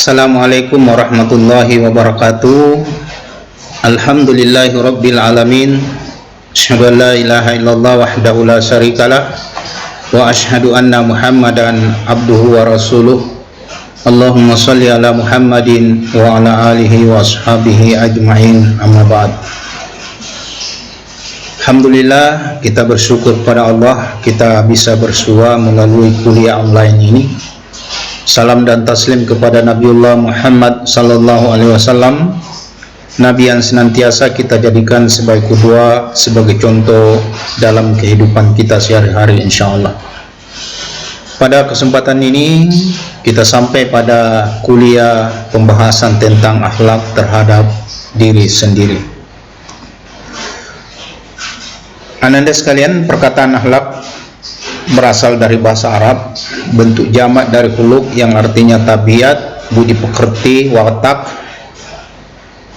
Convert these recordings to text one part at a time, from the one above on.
Assalamualaikum warahmatullahi wabarakatuh. Alhamdulillahi rabbil alamin. Asyhadu an la ilaha illallah wahdahu la syarikalah wa asyhadu anna Muhammadan abduhu wa rasuluh. Allahumma shalli ala Muhammadin wa ala alihi wa ashabihi ajma'in, amma ba'd. Alhamdulillah, kita bersyukur pada Allah kita bisa bersua melalui kuliah online ini. Salam dan taslim kepada Nabiullah Muhammad sallallahu alaihi wasallam, Nabi yang senantiasa kita jadikan sebagai qudwah, sebagai contoh dalam kehidupan kita sehari-hari insyaallah. Pada kesempatan ini kita sampai pada kuliah pembahasan tentang akhlak terhadap diri sendiri. Ananda sekalian, perkataan akhlak berasal dari bahasa Arab, bentuk jamak dari khuluq yang artinya tabiat, budi pekerti, watak.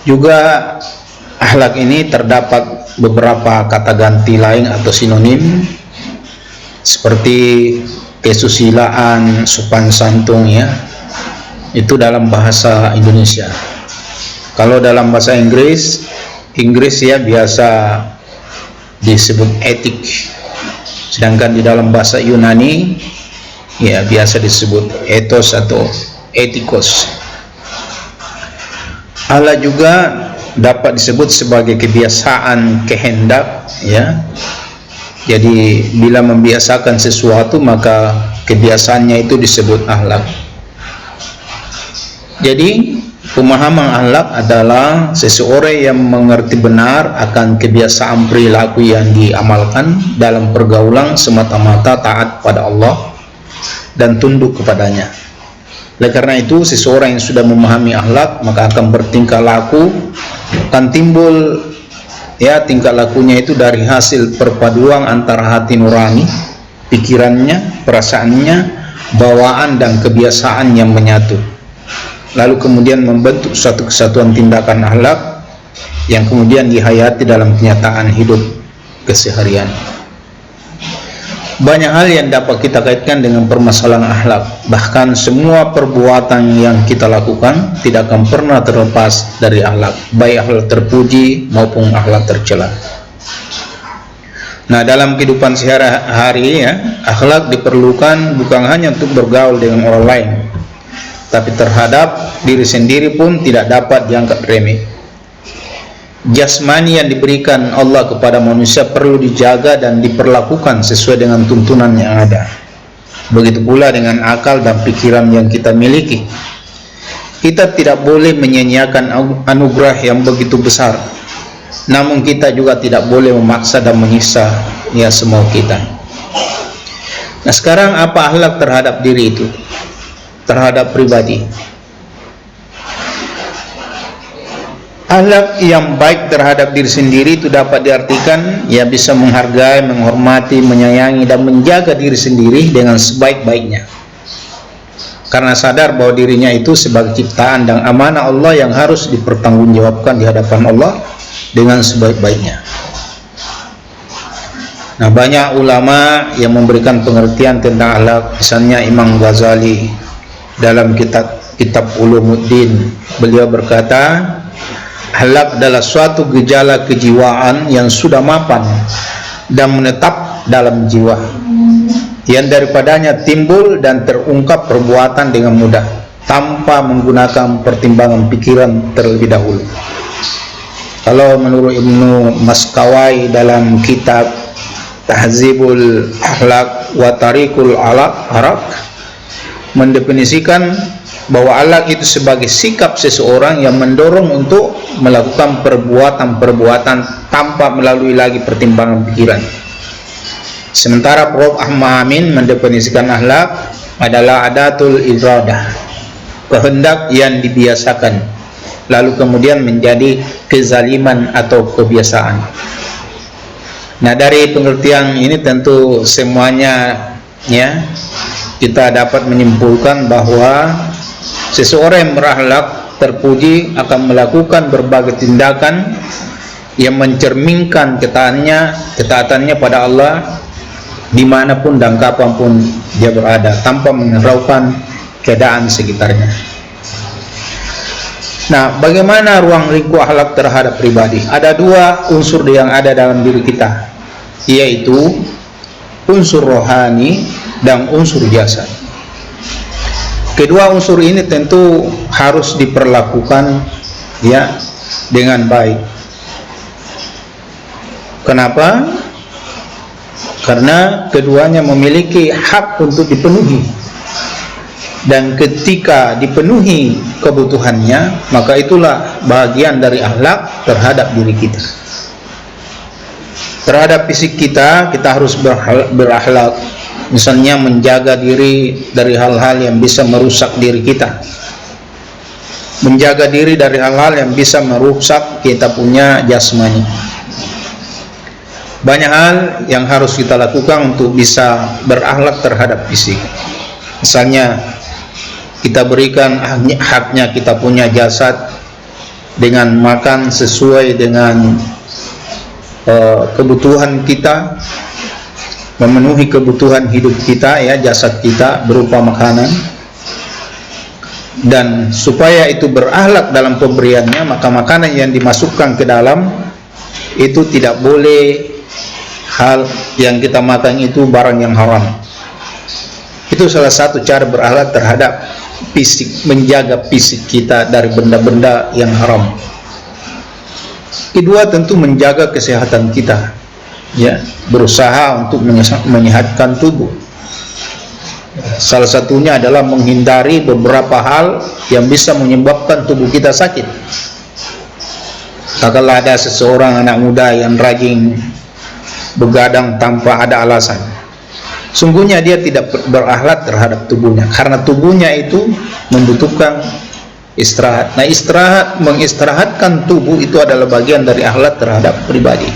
Juga akhlak ini terdapat beberapa kata ganti lain atau sinonim seperti kesusilaan, sopan santun, ya. Itu dalam bahasa Indonesia. Kalau dalam bahasa Inggris ya biasa disebut etik. Sedangkan di dalam bahasa Yunani ya biasa disebut ethos atau etikos. Allah juga dapat disebut sebagai kebiasaan, kehendak, ya. Jadi bila membiasakan sesuatu maka kebiasaannya itu disebut akhlak. Jadi pemahaman akhlak adalah seseorang yang mengerti benar akan kebiasaan perilaku yang diamalkan dalam pergaulan semata-mata taat pada Allah dan tunduk kepadanya. Oleh karena itu, seseorang yang sudah memahami akhlak maka akan bertingkah laku, akan timbul ya tingkah lakunya itu dari hasil perpaduan antara hati nurani, pikirannya, perasaannya, bawaan dan kebiasaan yang menyatu. Lalu kemudian membentuk suatu kesatuan tindakan akhlak yang kemudian dihayati dalam kenyataan hidup keseharian. Banyak hal yang dapat kita kaitkan dengan permasalahan akhlak. Bahkan semua perbuatan yang kita lakukan tidak akan pernah terlepas dari akhlak, baik akhlak terpuji maupun akhlak tercela. Nah, dalam kehidupan sehari-hari ya, akhlak diperlukan bukan hanya untuk bergaul dengan orang lain, tapi terhadap diri sendiri pun tidak dapat dianggap remeh. Jasmani yang diberikan Allah kepada manusia perlu dijaga dan diperlakukan sesuai dengan tuntunan yang ada. Begitu pula dengan akal dan pikiran yang kita miliki. Kita tidak boleh menyia-nyiakan anugerah yang begitu besar. Namun kita juga tidak boleh memaksa dan menyiksa ya semua kita. Nah, sekarang apa akhlak terhadap diri itu? Terhadap pribadi. Akhlak yang baik terhadap diri sendiri itu dapat diartikan ya bisa menghargai, menghormati, menyayangi dan menjaga diri sendiri dengan sebaik-baiknya. Karena sadar bahwa dirinya itu sebagai ciptaan dan amanah Allah yang harus dipertanggungjawabkan di hadapan Allah dengan sebaik-baiknya. Nah, banyak ulama yang memberikan pengertian tentang akhlak, misalnya Imam Ghazali dalam kitab Ulumuddin, beliau berkata, akhlak adalah suatu gejala kejiwaan yang sudah mapan dan menetap dalam jiwa, yang daripadanya timbul dan terungkap perbuatan dengan mudah tanpa menggunakan pertimbangan pikiran terlebih dahulu. Kalau menurut Ibnu Maskawai dalam kitab Tahzibul Akhlaq wa Tariqul Araq mendefinisikan bahwa akhlak itu sebagai sikap seseorang yang mendorong untuk melakukan perbuatan-perbuatan tanpa melalui lagi pertimbangan pikiran. Sementara Prof. Ahmad Amin mendefinisikan akhlak adalah adatul iradah, kehendak yang dibiasakan, lalu kemudian menjadi kezaliman atau kebiasaan. Nah, dari pengertian ini tentu semuanya ya kita dapat menyimpulkan bahwa seseorang yang berakhlak terpuji akan melakukan berbagai tindakan yang mencerminkan ketaatannya pada Allah dimanapun dan kapanpun dia berada, tanpa menghiraukan keadaan sekitarnya. Nah, bagaimana ruang lingkup akhlak terhadap pribadi? Ada dua unsur yang ada dalam diri kita, yaitu unsur rohani dan unsur jasad. Kedua unsur ini tentu harus diperlakukan ya dengan baik. Kenapa? Karena keduanya memiliki hak untuk dipenuhi. Dan ketika dipenuhi kebutuhannya, maka itulah bagian dari akhlak terhadap diri kita. Terhadap fisik kita, kita harus berakhlak. Misalnya menjaga diri dari hal-hal yang bisa merusak diri kita. Menjaga diri dari hal-hal yang bisa merusak kita punya jasmani. Banyak hal yang harus kita lakukan untuk bisa berakhlak terhadap fisik. Misalnya, kita berikan haknya kita punya jasad dengan makan sesuai dengan kebutuhan kita, memenuhi kebutuhan hidup kita ya, jasad kita berupa makanan. Dan supaya itu berakhlak dalam pemberiannya, maka makanan yang dimasukkan ke dalam itu tidak boleh hal yang kita makan itu barang yang haram. Itu salah satu cara berakhlak terhadap fisik, menjaga fisik kita dari benda-benda yang haram. Kedua, tentu menjaga kesehatan kita, ya, berusaha untuk menyehatkan tubuh. Salah satunya adalah menghindari beberapa hal yang bisa menyebabkan tubuh kita sakit. Kalau ada seseorang anak muda yang rajin begadang tanpa ada alasan, sungguhnya dia tidak berakhlak terhadap tubuhnya, karena tubuhnya itu membutuhkan istirahat. Nah, mengistirahatkan tubuh itu adalah bagian dari akhlak terhadap pribadi.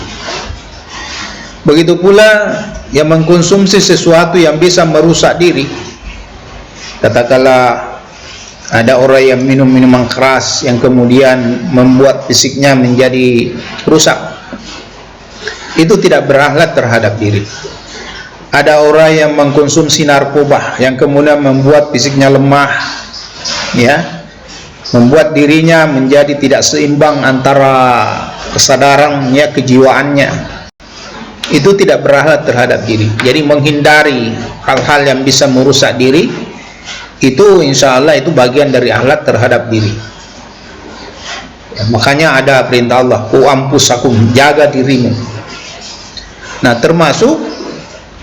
Begitu pula yang mengkonsumsi sesuatu yang bisa merusak diri. Katakanlah ada orang yang minum minuman keras yang kemudian membuat fisiknya menjadi rusak. Itu tidak berakhlak terhadap diri. Ada orang yang mengkonsumsi narkoba yang kemudian membuat fisiknya lemah, ya, membuat dirinya menjadi tidak seimbang antara kesadarannya, kejiwaannya. Itu tidak berakhlak terhadap diri. Jadi menghindari hal-hal yang bisa merusak diri, itu insya Allah itu bagian dari akhlak terhadap diri. Ya, makanya ada perintah Allah, "Qu anfusakum", jaga dirimu. Nah, termasuk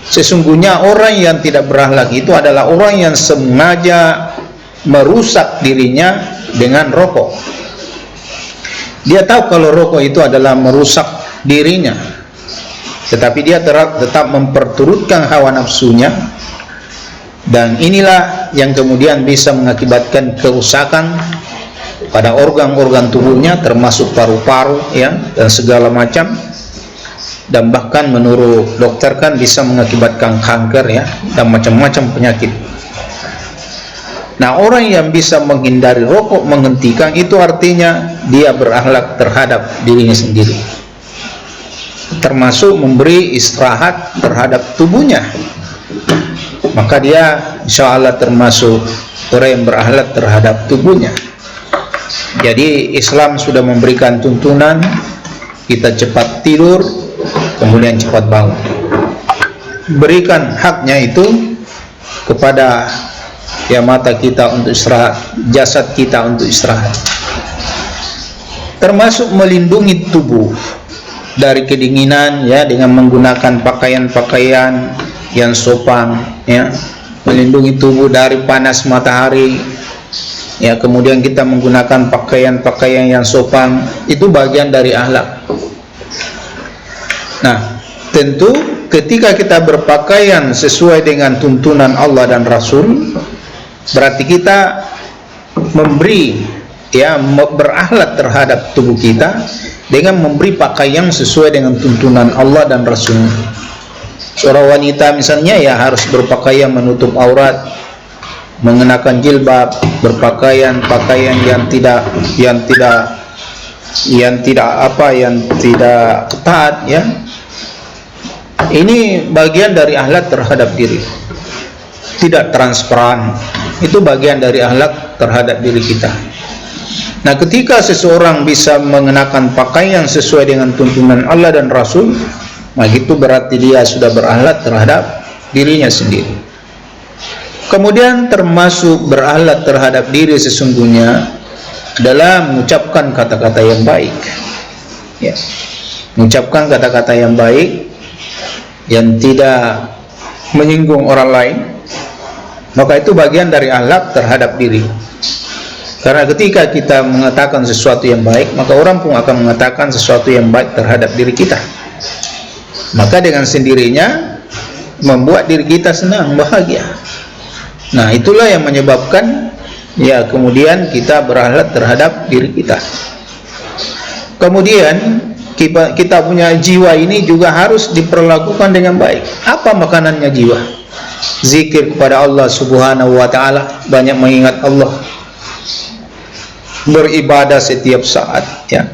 sesungguhnya orang yang tidak berakhlak itu adalah orang yang sengaja merusak dirinya dengan rokok. Dia tahu kalau rokok itu adalah merusak dirinya, tetapi dia tetap memperturutkan hawa nafsunya, dan inilah yang kemudian bisa mengakibatkan kerusakan pada organ-organ tubuhnya, termasuk paru-paru, ya, dan segala macam. Dan bahkan menurut dokter kan bisa mengakibatkan kanker, ya, dan macam-macam penyakit. Nah, orang yang bisa menghindari rokok, menghentikan, itu artinya dia berakhlak terhadap dirinya sendiri, termasuk memberi istirahat terhadap tubuhnya. Maka dia insya Allah termasuk orang yang berakhlak terhadap tubuhnya. Jadi Islam sudah memberikan tuntunan kita cepat tidur, kemudian cepat bangun. Berikan haknya itu kepada ya mata kita untuk istirahat, jasad kita untuk istirahat, termasuk melindungi tubuh dari kedinginan, ya, dengan menggunakan pakaian-pakaian yang sopan, ya, melindungi tubuh dari panas matahari, ya, kemudian kita menggunakan pakaian-pakaian yang sopan, itu bagian dari akhlak. Nah, tentu ketika kita berpakaian sesuai dengan tuntunan Allah dan Rasul, berarti kita memberi, ya, berakhlak terhadap tubuh kita dengan memberi pakaian sesuai dengan tuntunan Allah dan Rasul. Seorang wanita misalnya, ya, harus berpakaian menutup aurat, mengenakan jilbab, berpakaian pakaian yang tidak ketat, ya. Ini bagian dari akhlak terhadap diri. Tidak transparan, itu bagian dari akhlak terhadap diri kita. Nah, ketika seseorang bisa mengenakan pakaian sesuai dengan tuntunan Allah dan Rasul, maka itu berarti dia sudah berakhlak terhadap dirinya sendiri. Kemudian termasuk berakhlak terhadap diri sesungguhnya adalah mengucapkan kata-kata yang baik, ya. Mengucapkan kata-kata yang baik yang tidak menyinggung orang lain, maka itu bagian dari akhlak terhadap diri. Karena ketika kita mengatakan sesuatu yang baik, maka orang pun akan mengatakan sesuatu yang baik terhadap diri kita. Maka dengan sendirinya membuat diri kita senang, bahagia. Nah, itulah yang menyebabkan ya kemudian kita berakhlak terhadap diri kita. Kemudian kita punya jiwa ini juga harus diperlakukan dengan baik. Apa makanannya jiwa? Zikir kepada Allah Subhanahu wa ta'ala, banyak mengingat Allah, beribadah setiap saat, ya.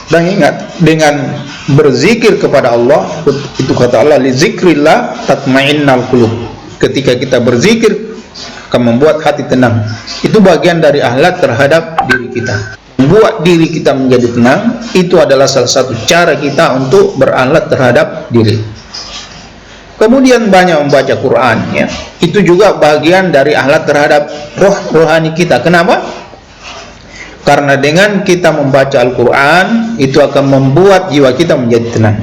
Dan ingat, dengan berzikir kepada Allah, itu kata Allah, li zikrillah tatmainnal qulub. Ketika kita berzikir akan membuat hati tenang. Itu bagian dari akhlak terhadap diri kita. Membuat diri kita menjadi tenang, itu adalah salah satu cara kita untuk berakhlak terhadap diri. Kemudian banyak membaca Quran, ya. Itu juga bagian dari akhlak terhadap rohani kita. Kenapa? Karena dengan kita membaca Al-Quran, itu akan membuat jiwa kita menjadi tenang,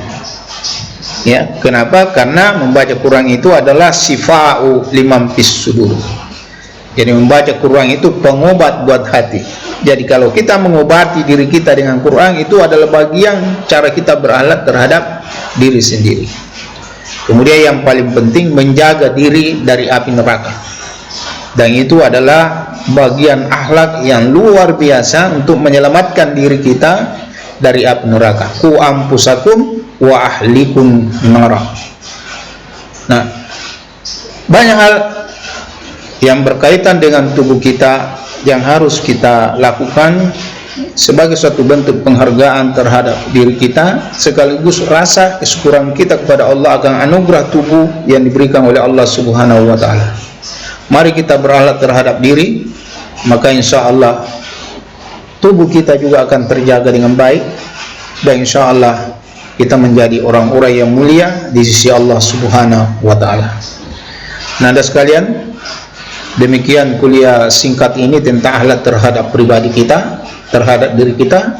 ya. Kenapa? Karena membaca Quran itu adalah sifa'u liman fis sudur. Jadi membaca Quran itu pengobat buat hati. Jadi kalau kita mengobati diri kita dengan Quran, itu adalah bagian cara kita berakhlak terhadap diri sendiri. Kemudian yang paling penting, menjaga diri dari api neraka. Dan itu adalah bagian akhlak yang luar biasa untuk menyelamatkan diri kita dari api neraka. Qu anfusakum wa ahlikum nara. Nah, banyak hal yang berkaitan dengan tubuh kita yang harus kita lakukan sebagai suatu bentuk penghargaan terhadap diri kita, sekaligus rasa kesyukuran kita kepada Allah akan anugerah tubuh yang diberikan oleh Allah Subhanahu wa ta'ala. Mari kita berakhlak terhadap diri, maka insya Allah tubuh kita juga akan terjaga dengan baik, dan insya Allah kita menjadi orang-orang yang mulia di sisi Allah Subhanahu wa ta'ala. Nah, Anda sekalian, demikian kuliah singkat ini tentang akhlak terhadap pribadi kita, terhadap diri kita.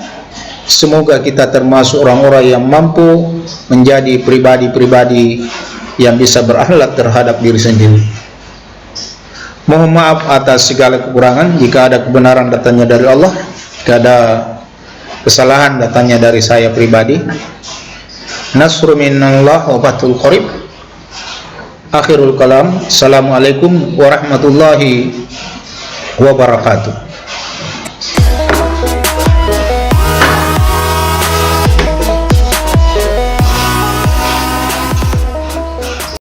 Semoga kita termasuk orang-orang yang mampu menjadi pribadi-pribadi yang bisa berakhlak terhadap diri sendiri. Mohon maaf atas segala kekurangan. Jika ada kebenaran, datangnya dari Allah. Jika ada kesalahan, datangnya dari saya pribadi. Nasru minallah wa fathul qarib. Akhirul kalam. Assalamualaikum warahmatullahi wabarakatuh.